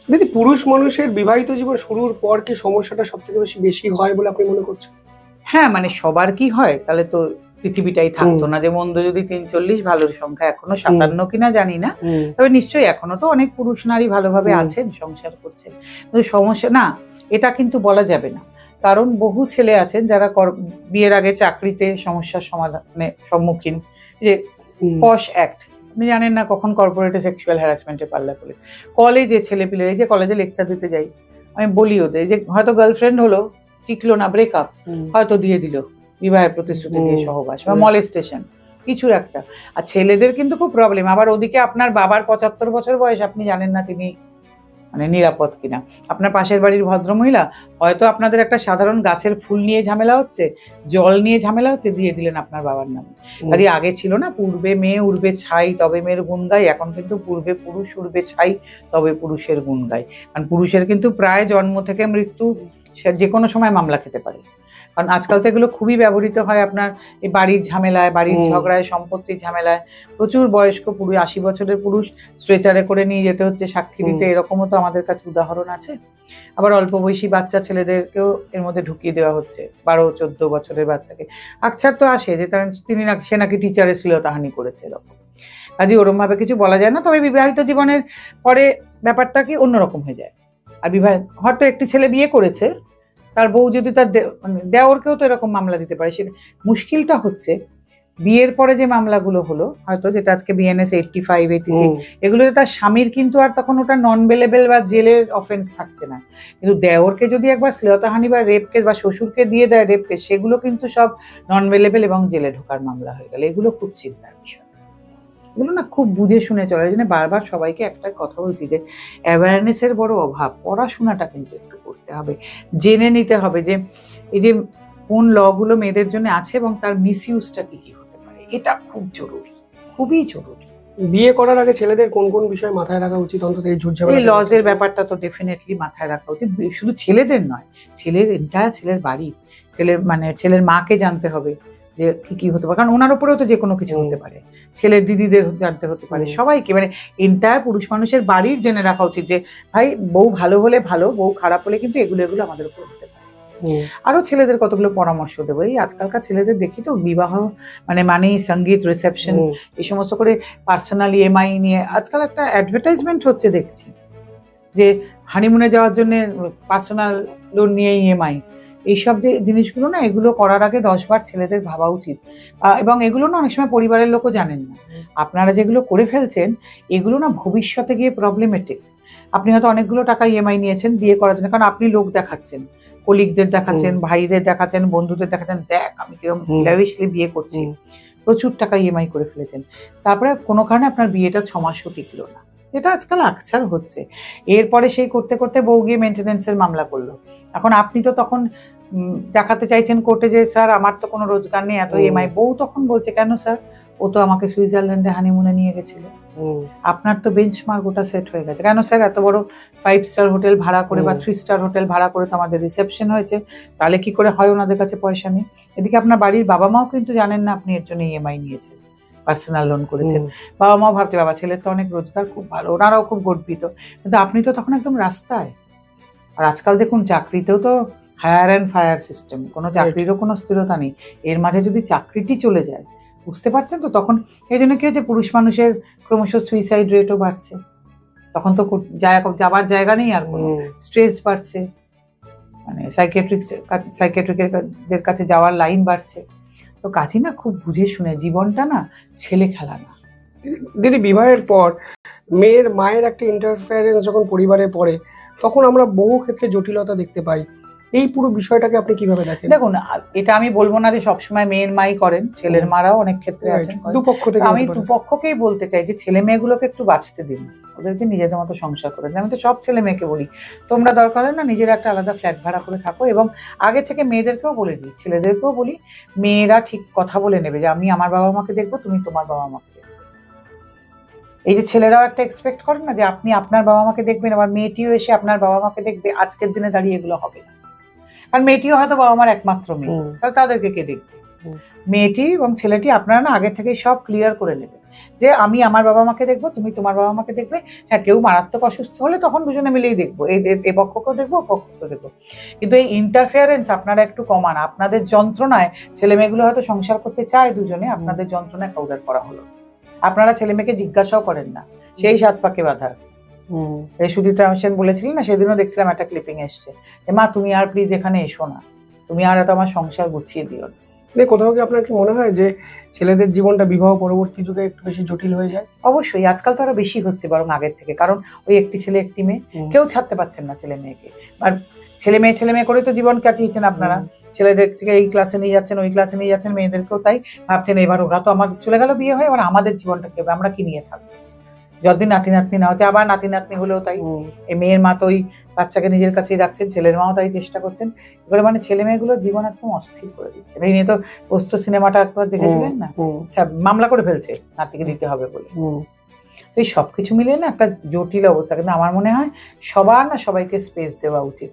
দিদি, পুরুষ মানুষের বিবাহিত জীবন শুরুর পর কি সমস্যাটা সব থেকে বেশি বেশি হয় বলে আপনি মনে করছেন? হ্যাঁ, মানে সবার কি হয় তাহলে তো পৃথিবীটাই থাকতো না। যে মন্দ যদি 43, ভালোর সংখ্যা এখনো 57 কিনা জানি না, তবে নিশ্চয়ই এখনো তো অনেক পুরুষ নারী ভালোভাবে আছেন, সংসার করছেন। কিন্তু সমস্যা না, এটা কিন্তু বলা যাবে না। কারণ বহু ছেলে আছেন যারা বিয়ের আগে চাকরিতে সমস্যার সমাধানে সম্মুখীন, যে পশ অ্যাক্ট, আপনি জানেন না কখন কর্পোরেটে সেক্সুয়াল হ্যারাসমেন্টে পাল্লা করে। কলেজে ছেলেপিলে, এই যে কলেজে লেকচার দিতে যাই, আমি বলি ওদের যে হয়তো গার্লফ্রেন্ড হলো, টিকলো না, ব্রেকআপ, হয়তো দিয়ে দিল বিবাহের প্রতিশ্রুতি দিয়ে সহবাস বা মলেস্টেশন, কিছুর একটা। আর ছেলেদের কিন্তু খুব প্রবলেম। আবার ওদিকে আপনার বাবার 75 বছর বয়স, আপনি জানেন না তিনি মানে নিরাপদ কিনা। আপনার পাশের বাড়ির ভদ্রমহিলা হয়তো আপনাদের একটা সাধারণ গাছের ফুল নিয়ে ঝামেলা হচ্ছে, জল নিয়ে ঝামেলা হচ্ছে, দিয়ে দিলেন আপনার বাবার নামে। কাজে আগে ছিল না, পূর্বে মেয়ে উড়বে ছাই তবে মেয়ের গুণ গাই, এখন কিন্তু পূর্বে পুরুষ উড়বে ছাই তবে পুরুষের গুণ গাই। কারণ পুরুষের কিন্তু প্রায় জন্ম থেকে মৃত্যু সে যে কোনো সময় মামলা খেতে পারে। কারণ আজকাল তো এগুলো খুবই ব্যবহৃত হয় আপনার এই বাড়ির ঝামেলায়, বাড়ির ঝগড়ায়, সম্পত্তির ঝামেলায়। প্রচুর বয়স্ক পুরুষ, 80 বছরের পুরুষ স্ট্রেচারে করে নিয়ে যেতে হচ্ছে সাক্ষী দিতে, এরকমও তো আমাদের কাছে উদাহরণ আছে। আবার অল্প বয়সী বাচ্চা ছেলেদেরকেও এর মধ্যে ঢুকিয়ে দেওয়া হচ্ছে, 12-14 বছরের বাচ্চাকে। আকছার তো আসে যে সে নাকি টিচারের শ্লীলতাহানি করেছে, এরকম। কাজে ওরম ভাবে কিছু বলা যায় না। তবে বিবাহিত জীবনের পরে ব্যাপারটা কি অন্যরকম হয়ে যায়। আর হয়তো একটি ছেলে বিয়ে করেছে, তার বউ যদি তার দেওরকেও তো এরকম মামলা দিতে পারে। সেটা মুশকিলটা হচ্ছে বিয়ের পরে যে মামলাগুলো হলো, হয়তো যেটা আজকে বিএনএস 85, 86, এগুলোতে তার স্বামীর কিন্তু আর তখন ওটা নন বেলেবেল বা জেলের অফেন্স থাকছে না। কিন্তু দেওরকে যদি একবার শ্লীলতাহানি বা রেপ কেস, বা শ্বশুরকে দিয়ে দেয় রেপ কেস, সেগুলো কিন্তু সব নন বেলেবেল এবং জেলে ঢোকার মামলা হয়ে গেল। এগুলো খুব চিন্তার বিষয়। এগুলো না খুব বুঝে শুনে চলে। এই জন্য বারবার সবাইকে একটা কথা বলছি যে অ্যাওয়ারনেসের বড় অভাব। পড়াশোনাটা কিন্তু একটু করতে হবে, জেনে নিতে হবে যে এই যে কোন লগুলো মেয়েদের জন্য আছে এবং তার মিসইউজটা কি কি হতে পারে। এটা খুব জরুরি, খুবই জরুরি। বিয়ে করার আগে ছেলেদের কোন কোন বিষয় মাথায় রাখা উচিত, অন্তত এই এই লজের ব্যাপারটা তো ডেফিনেটলি মাথায় রাখা উচিত। শুধু ছেলেদের নয়, ছেলের এন্টায়ার ছেলের বাড়ি, ছেলের মাকে জানতে হবে যে কি কি হতে পারে। কারণ ওনার উপরেও তো যে কোনো কিছু হতে পারে, ছেলের দিদিদের জানতে হতে পারে, সবাইকে, মানে এন্টায়ার পুরুষ মানুষের বাড়ির জেনে রাখা উচিত যে ভাই, বউ ভালো হলে ভালো, বউ খারাপ হলে কিন্তু এগুলো আমাদের উপর হতে পারে। আরো ছেলেদের কতগুলো পরামর্শ দেবো। এই আজকালকার ছেলেদের দেখি তো বিবাহ মানে সঙ্গীত, রিসেপশন, এই সমস্ত করে পার্সোনাল ইএমআই নিয়ে আজকাল একটা অ্যাডভার্টাইজমেন্ট হচ্ছে দেখছি, যে হানিমুনে যাওয়ার জন্য পার্সোনাল লোন নিয়ে ইএমআই। এইসব যে জিনিসগুলো না, এগুলো করার আগে 10 বার ছেলেদের ভাবা উচিত। এবং এগুলো না অনেক সময় পরিবারের লোকও জানেন না। আপনারা যেগুলো করে ফেলছেন, এগুলো না ভবিষ্যতে গিয়ে প্রবলেমেটিক। আপনি হয়তো অনেকগুলো টাকা ইএমআই নিয়েছেন বিয়ে করার জন্য, কারণ আপনি লোক দেখাচ্ছেন, কলিগদের দেখাচ্ছেন, ভাইদের দেখাচ্ছেন, বন্ধুদের দেখাচ্ছেন, দেখ আমি কিরকম ল্যাভিশলি বিয়ে করছি। প্রচুর টাকা ইএমআই করে ফেলেছেন। তারপরে কোনো কারণে আপনার বিয়েটা 6 মাসও টিকলো না, যেটা আজকাল আকছার হচ্ছে। এরপরে সেই করতে করতে বউ গিয়ে মেনটেনেন্সের মামলা করলো। এখন আপনি তো তখন দেখাতে চাইছেন কোর্টে যে স্যার আমার তো কোনো রোজগার নেই, এত ইএমআই। বউ তখন বলছে কেন স্যার, ও তো আমাকে সুইজারল্যান্ডে হানিমুনে নিয়ে গেছিল, আপনার তো বেঞ্চমার্ক ওটা সেট হয়ে গেছে। কেন স্যার, এত বড় 5 স্টার হোটেল ভাড়া করে বা 3 স্টার হোটেল ভাড়া করে তো আমাদের রিসেপশন হয়েছে, তাহলে কি করে হয় ওনাদের কাছে পয়সা নেই? এদিকে আপনার বাড়ির বাবা মাও কিন্তু জানেন না আপনি এর জন্য ইএমআই নিয়েছেন, পার্সোনাল লোন করেছেন। বাবা মাও ভাবতে, বাবা ছেলের তো অনেক রোজগার, খুব ভালো, ওনারাও খুব গর্বিত। কিন্তু আপনি তো তখন একদম রাস্তায়। আর আজকাল দেখুন চাকরিতেও তো হায়ার অ্যান্ড ফায়ার সিস্টেম, কোনো চাকরিরও কোনো স্থিরতা নেই। এর মাঝে যদি চাকরিটি চলে যায়, বুঝতে পারছেন তো, তখন এই জন্য কি হচ্ছে, পুরুষ মানুষের ক্রমশ সুইসাইড রেটও বাড়ছে। তখন তো যাবার জায়গা নেই, আর কোনো স্ট্রেস বাড়ছে, মানে সাইকিয়াট্রিকের কাছে যাওয়ার লাইন বাড়ছে। তো কাজই না খুব বুঝে শুনে, জীবনটা না ছেলে খেলা না। দিদি, বিবাহের পর মেয়ের মায়ের একটা ইন্টারফারেন্স যখন পরিবারে পড়ে, তখন আমরা বহু ক্ষেত্রে জটিলতা দেখতে পাই। এই পুরো বিষয়টাকে আপনি কিভাবে দেখেন? দেখুন, এটা আমি বলবো না যে সবসময় মেয়ের মাই করেন, ছেলের মারাও অনেক ক্ষেত্রে আছেন। দুপক্ষ থেকে আমি দুপক্ষকেই বলতে চাই যে ছেলে মেয়েগুলোকে একটু বাঁচতে দিন, ওদেরকে নিজেদের মতো সংসার করে দিন। আমি তো সব ছেলে মেয়েকে বলি, তোমরা দরকার হয় না নিজের একটা আলাদা ফ্ল্যাট ভাড়া করে থাকো। এবং আগে থেকে মেয়েদেরকেও বলে দিই, ছেলেদেরকেও বলি, মেয়েরা ঠিক কথা বলে নেবে যে আমি আমার বাবা মাকে দেখবো, তুমি তোমার বাবা মাকে দেখবে। এই যে ছেলেরাও একটা এক্সপেক্ট করেন না যে আপনি আপনার বাবা মাকে দেখবেন, আবার মেয়েটিও এসে আপনার বাবা মাকে দেখবে। আজকের দিনে দাঁড়িয়ে এগুলো হবে না, কারণ মেয়েটিও হয়তো বাবা মার একমাত্র মেয়ে, তাহলে তাদেরকে কে দেখবে? মেয়েটি এবং ছেলেটি আপনারা না আগে থেকে সব ক্লিয়ার করে নেবেন। যে আমি আমার বাবা মাকে দেখবো, তুমি তোমার বাবা মাকে দেখবে। হ্যাঁ, কেউ মারাত্মক অসুস্থ হলে তখন দুজনে মিলেই দেখবো, এ পক্ষকেও দেখবো, ও পক্ষকেও দেখবো। কিন্তু এই ইন্টারফেয়ারেন্স আপনারা একটু কমান। আপনাদের যন্ত্রণায় ছেলে মেয়েগুলো হয়তো সংসার করতে চায় দুজনে, আপনাদের যন্ত্রণায় কাউদার করা হলো। আপনারা ছেলে মেয়েকে জিজ্ঞাসাও করেন না, সেই সাত পাকে বাঁধা। এই সুদীপ্তা সেন বলেছিলেন না, সেদিনও দেখছিলাম একটা ক্লিপিং এসছে, মা তুমি আর প্লিজ এখানে এসো না, তুমি আর এত আমার সংসার গুছিয়ে দিও না। কোথাও কি আপনার কি মনে হয় যে ছেলেদের জীবনটা বিবাহ পরবর্তী যুগে একটু বেশি জটিল হয়ে যায়? অবশ্যই, আজকাল তো আরো বেশি হচ্ছে বরং আগের থেকে, কারণ ওই একটি ছেলে একটি মেয়ে, কেউ ছাড়তে পারছেন না ছেলে মেয়েকে। আর ছেলে মেয়ে করে তো জীবন কাটিয়েছেন আপনারা। ছেলেদের এই ক্লাসে নিয়ে যাচ্ছেন, ওই ক্লাসে নিয়ে যাচ্ছেন, মেয়েদেরকেও তাই ভাবছেন এবার ওরা তো আমাদের চলে গেল বিয়ে হয়ে, এবার আমাদের জীবনটা কি হবে, আমরা কি নিয়ে থাকবো। যতদিন নাতি নাতনি না হচ্ছে, আবার নাতি নাতনি হলেও তাই। এই মেয়ের মা তো ওই বাচ্চাকে নিজের কাছেই রাখছেন, ছেলের মাও তাই চেষ্টা করছেন। এবারে মানে ছেলে মেয়েগুলোর জীবন একদম অস্থির করে দিচ্ছে। এই নিয়ে তো পোস্ত সিনেমাটা একবার দেখেছিলেন না? আচ্ছা, মামলা করে ফেলছে নাতিকে দিতে হবে বলে। তো এই সবকিছু মিলিয়ে না একটা জটিল অবস্থা। কিন্তু আমার মনে হয় সবার না সবাইকে স্পেস দেওয়া উচিত।